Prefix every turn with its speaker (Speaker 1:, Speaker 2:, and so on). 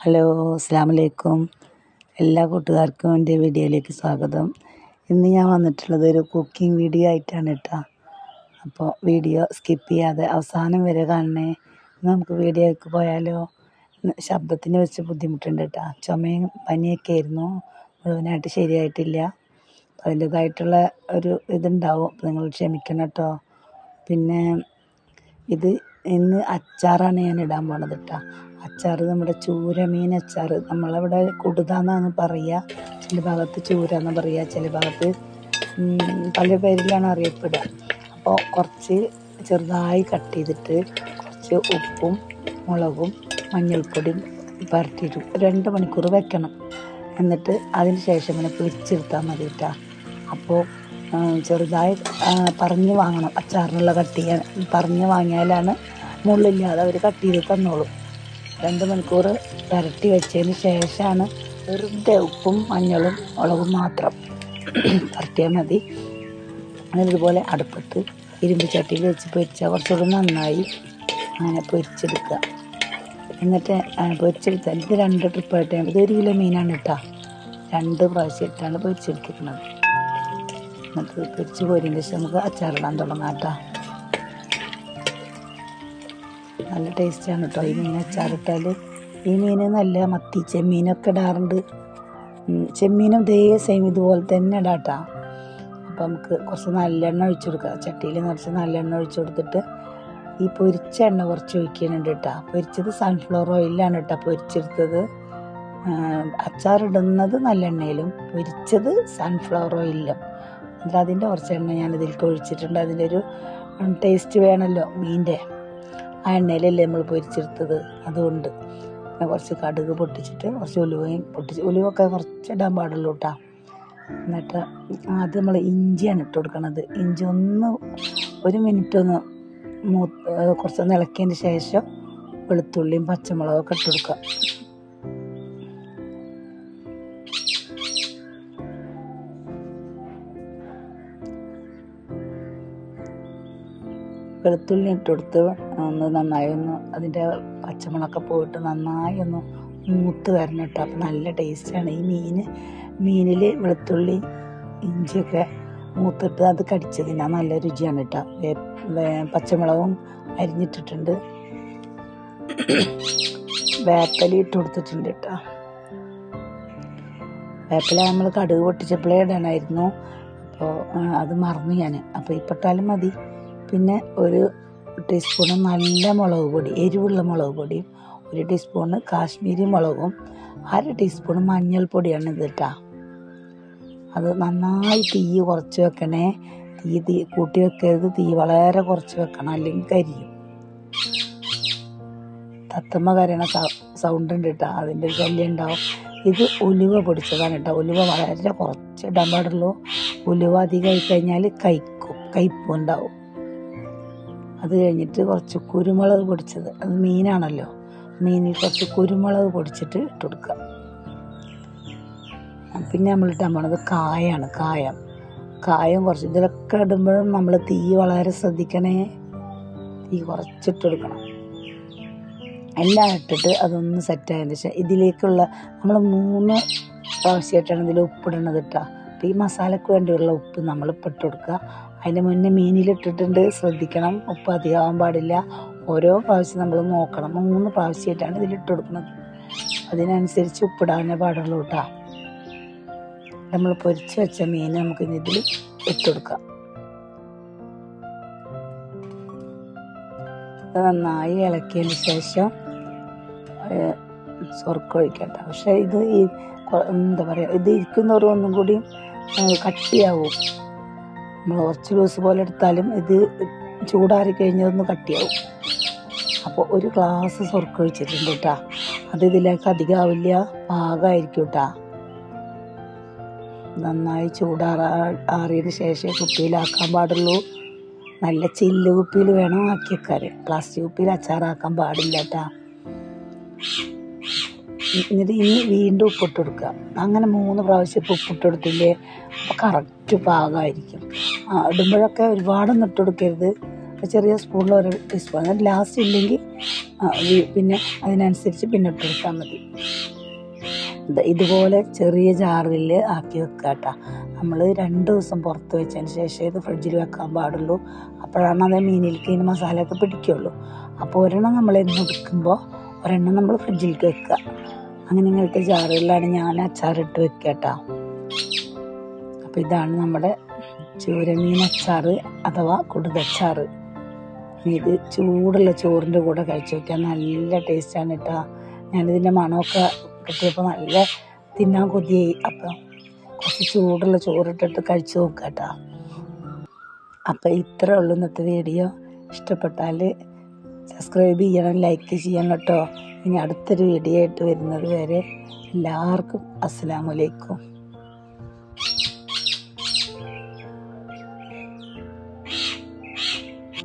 Speaker 1: Hello, അസ്സലാമു അലൈക്കും. എല്ലാ കൂട്ടുകാർക്കും എൻ്റെ വീഡിയോയിലേക്ക് സ്വാഗതം. ഇന്ന് ഞാൻ വന്നിട്ടുള്ളത് ഒരു കുക്കിംഗ് വീഡിയോ ആയിട്ടാണ് കേട്ടോ. അപ്പോൾ വീഡിയോ സ്കിപ്പ് ചെയ്യാതെ അവസാനം വരെ കാണണേ. നമുക്ക് വീഡിയോയ്ക്ക് പോയാലോ. ശബ്ദത്തിന് വെച്ച് ബുദ്ധിമുട്ടുണ്ട് കേട്ടോ. ചുമയും പനിയൊക്കെ ആയിരുന്നു, മുഴുവനായിട്ട് ശരിയായിട്ടില്ല. അതിൻ്റേതായിട്ടുള്ള ഒരു ഇതുണ്ടാവും, നിങ്ങൾ ക്ഷമിക്കണം കേട്ടോ. പിന്നെ ഇന്ന് അച്ചാറാണ് ഞാൻ ഇടാൻ പോണത് കേട്ടോ. അച്ചാർ നമ്മുടെ ചൂര മീൻ അച്ചാർ. നമ്മളവിടെ കുടുതാന്നാണ് പറയുക, ചില ഭാഗത്ത് ചൂര എന്ന് പറയുക, ചില ഭാഗത്ത് പല പേരിലാണ് അറിയപ്പെടുക. അപ്പോൾ കുറച്ച് ചെറുതായി കട്ട് ചെയ്തിട്ട് കുറച്ച് ഉപ്പും മുളകും മഞ്ഞൾപ്പൊടിയും പരട്ടിയിട്ട് 2 മണിക്കൂർ വെക്കണം. എന്നിട്ട് അതിന് ശേഷം ഇങ്ങനെ പൊരിച്ചെടുത്താൽ മതി കേട്ടോ. അപ്പോൾ ചെറുതായി പറഞ്ഞ് വാങ്ങണം. അച്ചാറിനുള്ള കട്ട് ചെയ്യാൻ പറഞ്ഞ് വാങ്ങിയാലാണ് മുള്ളില്ലാതെ അവർ കട്ട് ചെയ്ത് തന്നോളും. 2 മണിക്കൂർ പുരട്ടി വെച്ചതിന് ശേഷമാണ് വെറുതെ ഉപ്പും മഞ്ഞളും മുളകും മാത്രം പുരട്ടിയാൽ മതി. അങ്ങനെ ഇതുപോലെ അടുപ്പത്ത് ഇരുമ്പ് ചട്ടിയിൽ വെച്ച് പൊരിച്ചാൽ കുറച്ചുകൂടി നന്നായി അങ്ങനെ പൊരിച്ചെടുക്കുക. എന്നിട്ട് പൊരിച്ചെടുത്താൽ ഇത് 2 ട്രിപ്പായിട്ട് ഇത് 1 കിലോ മീനാണ് കേട്ടോ. 2 പ്രാവശ്യം ഇട്ടാണ് പൊരിച്ചെടുത്തിരിക്കുന്നത്. എന്നിട്ട് പൊരിച്ച് പോരിൻ്റെ ശേഷം നമുക്ക് അച്ചാറിടാൻ തുടങ്ങാം കേട്ടോ. നല്ല ടേസ്റ്റാണ് കേട്ടോ ഈ മീൻ അച്ചാറിട്ടാൽ. ഈ മീൻ നല്ല മത്തി ചെമ്മീനൊക്കെ ഇടാറുണ്ട്. ചെമ്മീനും ഇതേ സെയിം ഇതുപോലെ തന്നെ ഇടാം കേട്ടോ. അപ്പോൾ നമുക്ക് കുറച്ച് നല്ലെണ്ണ ഒഴിച്ചു കൊടുക്കുക. ചട്ടിയിൽ നിറച്ച് നല്ലെണ്ണ ഒഴിച്ചു കൊടുത്തിട്ട് ഈ പൊരിച്ച എണ്ണ കുറച്ച് ഒഴിക്കുന്നുണ്ട് കേട്ടോ. പൊരിച്ചത് സൺഫ്ലവർ ഓയിലാണ് കേട്ടോ പൊരിച്ചെടുത്തത്. അച്ചാറിടുന്നത് നല്ലെണ്ണയിലും പൊരിച്ചത് സൺഫ്ലവർ ഓയിലും. എന്നിട്ട് അതിൻ്റെ കുറച്ച് എണ്ണ ഞാനിതിലേക്ക് ഒഴിച്ചിട്ടുണ്ട്. അതിൻ്റെ ഒരു ടേസ്റ്റ് വേണമല്ലോ മീൻ്റെ. ആ എണ്ണയിലല്ലേ നമ്മൾ പൊരിച്ചെടുത്തത്, അതുകൊണ്ട് പിന്നെ കുറച്ച് കടുക് പൊട്ടിച്ചിട്ട് കുറച്ച് ഉലുവയും ഉലുവൊക്കെ കുറച്ച് ഇടാൻ പാടുള്ളൂ കേട്ടോ. എന്നിട്ട് ആദ്യം നമ്മൾ ഇഞ്ചിയാണ് ഇട്ട് കൊടുക്കണത്. ഇഞ്ചി 1 മിനിറ്റ് ഒന്ന് കുറച്ചൊന്ന് ഇളക്കിയതിന് ശേഷം വെളുത്തുള്ളിയും പച്ചമുളകൊക്കെ ഇട്ട് കൊടുക്കുക. വെളുത്തുള്ളി ഇട്ട് കൊടുത്ത് നന്നായി അതിൻ്റെ പച്ചമുളകൊക്കെ പോയിട്ട് നന്നായി ഒന്ന് മൂത്ത് വരണം കേട്ടോ. അപ്പോൾ നല്ല ടേസ്റ്റാണ് ഈ മീനിൽ വെളുത്തുള്ളി ഇഞ്ചിയൊക്കെ മൂത്തിട്ട് അത് കടിച്ചതിനാ നല്ല രുചിയാണ് കേട്ടോ. പച്ചമുളകും അരിഞ്ഞിട്ടിട്ടുണ്ട്, വേപ്പില ഇട്ട് കൊടുത്തിട്ടുണ്ട് കേട്ടോ. വേപ്പില നമ്മൾ കടുക് പൊട്ടിച്ചപ്പോഴേ ഇടാനായിരുന്നു, അപ്പോൾ അത് മറന്നു ഞാൻ. അപ്പോൾ ഇപ്പിട്ടാലും മതി. പിന്നെ 1 ടീസ്പൂണ് നല്ല മുളക് പൊടി, എരിവുള്ള മുളക് പൊടിയും 1 ടീസ്പൂണ് കാശ്മീരി മുളകും 1/2 ടീസ്പൂണ് മഞ്ഞൾപ്പൊടിയാണ് ഇത് കേട്ടോ. അത് നന്നായി തീ കുറച്ച് വെക്കണേ. തീ കൂട്ടി വെക്കരുത്, തീ വളരെ കുറച്ച് വെക്കണം, അല്ലെങ്കിൽ കരിയും. തത്തമ്മ കരയണ സൗണ്ട് ഉണ്ട് കേട്ടോ, അതിൻ്റെ ശല്യം ഉണ്ടാവും. ഇത് ഉലുവ പൊടിച്ചതാണ് കേട്ടോ. ഉലുവ വളരെ കുറച്ച് ഇടാൻ പാടുള്ളൂ. ഉലുവ അധികമായി കഴിഞ്ഞാൽ കയ്പും ഉണ്ടാവും. അത് കഴിഞ്ഞിട്ട് കുറച്ച് കുരുമുളക് പൊടിച്ചത്, അത് മീനാണല്ലോ, മീനിൽ കുറച്ച് കുരുമുളക് പൊടിച്ചിട്ട് ഇട്ട് കൊടുക്കുക. പിന്നെ നമ്മൾ ഇട്ടാൻ പോണത് കായമാണ്. കായം കുറച്ച് ഇതിലൊക്കെ ഇടുമ്പോഴും നമ്മൾ തീ വളരെ ശ്രദ്ധിക്കണേ. തീ കുറച്ചിട്ട് കൊടുക്കണം. എല്ലാം ഇട്ടിട്ട് അതൊന്ന് സെറ്റായതിന് ശേഷം ഇതിലേക്കുള്ള നമ്മൾ 3 പ്രാവശ്യമായിട്ടാണ് ഇതിൽ ഉപ്പിടണത് കേട്ടോ. അപ്പോൾ ഈ മസാലയ്ക്ക് വേണ്ടിയുള്ള ഉപ്പ് നമ്മൾ ഇട്ട് കൊടുക്കുക. അതിൻ്റെ മുന്നേ മീനിലിട്ടിട്ടുണ്ട്, ശ്രദ്ധിക്കണം, ഉപ്പ് അധികമാകാൻ പാടില്ല. ഓരോ പ്രാവശ്യം നമ്മൾ നോക്കണം. 3 പ്രാവശ്യമായിട്ടാണ് ഇതിലിട്ട് കൊടുക്കുന്നത്. അതിനനുസരിച്ച് ഉപ്പിടാനേ പാടുള്ളൂ കേട്ടോ. നമ്മൾ പൊരിച്ച് വെച്ച മീൻ നമുക്ക് ഇതിൽ ഇട്ട് കൊടുക്കാം. നന്നായി ഇളക്കിയതിന് ശേഷം സ്വർക്കം ഒഴിക്കട്ടെ. പക്ഷേ ഇത് എന്താ പറയുക, ഇത് ഇരിക്കുന്നവരും ഒന്നും കൂടി കട്ടിയാവും. നമ്മൾ കുറച്ച് ലൂസ് പോലെ എടുത്താലും ഇത് ചൂടാറി കഴിഞ്ഞതൊന്ന് കട്ടിയാവും. അപ്പോൾ 1 ഗ്ലാസ് സ്വർക്കം ഒഴിച്ചിട്ടുണ്ട് കേട്ടോ. അത് ഇതിലേക്ക് അധികമാവില്ല, പാകമായിരിക്കും കേട്ടോ. നന്നായി ആറിയതിന് ശേഷം കുപ്പിയിലാക്കാൻ പാടുള്ളൂ. നല്ല ചില്ല് കുപ്പിയിൽ വേണം ആക്കി വെക്കാൻ. പ്ലാസ്റ്റിക് കുപ്പിയിൽ അച്ചാറാക്കാൻ പാടില്ല കേട്ടോ. എന്നിട്ട് ഇനി വീണ്ടും ഉപ്പിട്ട് കൊടുക്കുക. അങ്ങനെ 3 പ്രാവശ്യം ഉപ്പിട്ട് കൊടുത്തില്ലേ, അപ്പോൾ കറക്റ്റ് പാകമായിരിക്കും. ഇടുമ്പോഴൊക്കെ ഒരുപാടൊന്നും ഇട്ട് കൊടുക്കരുത്, അപ്പോൾ ചെറിയ സ്പൂണിൽ ഒരു ടീസ്പൂൺ, എന്നിട്ട് ലാസ്റ്റ് ഇല്ലെങ്കിൽ പിന്നെ അതിനനുസരിച്ച് പിന്നെ ഇട്ട് കൊടുത്താൽ മതി. ഇതുപോലെ ചെറിയ ജാറിൽ ആക്കി വെക്കുക കേട്ടോ. നമ്മൾ 2 ദിവസം പുറത്ത് വെച്ചതിന് ശേഷം ഇത് ഫ്രിഡ്ജിൽ വെക്കാൻ പാടുള്ളൂ. അപ്പോഴാണ് അത് മീനിലേക്ക് ഇതിന് മസാലയൊക്കെ പിടിക്കുള്ളൂ. അപ്പോൾ ഒരെണ്ണം നമ്മൾ എടുക്കുമ്പോൾ ഒരെണ്ണം നമ്മൾ ഫ്രിഡ്ജിലേക്ക് വെക്കുക. അങ്ങനെ ഇങ്ങനത്തെ ജാറുകളിലാണ് ഞാൻ അച്ചാറിട്ട് വെക്കുക കേട്ടോ. അപ്പോൾ ഇതാണ് നമ്മുടെ ചൂരമീൻ അച്ചാർ അഥവാ കുടുതച്ചാർ. ഇത് ചൂടുള്ള ചോറിൻ്റെ കൂടെ കഴിച്ച് നോക്കിയാൽ നല്ല ടേസ്റ്റാണ് കേട്ടോ. ഞാനിതിൻ്റെ മണമൊക്കെ കിട്ടിയപ്പോൾ നല്ല തിന്നാൻ കൊതിയായി. അപ്പം കുറച്ച് ചൂടുള്ള ചോറിട്ടിട്ട് കഴിച്ച് നോക്കുക കേട്ടോ. അപ്പം ഇത്രേ ഉള്ളൂ ഇന്നത്തെ വീഡിയോ. ഇഷ്ടപ്പെട്ടാൽ സബ്സ്ക്രൈബ് ചെയ്യണം, ലൈക്ക് ചെയ്യണം കേട്ടോ. ഇനി അടുത്തൊരു വീഡിയോ ആയിട്ട് വരുന്നത് വരെ എല്ലാവർക്കും അസ്സലാമു അലൈക്കും.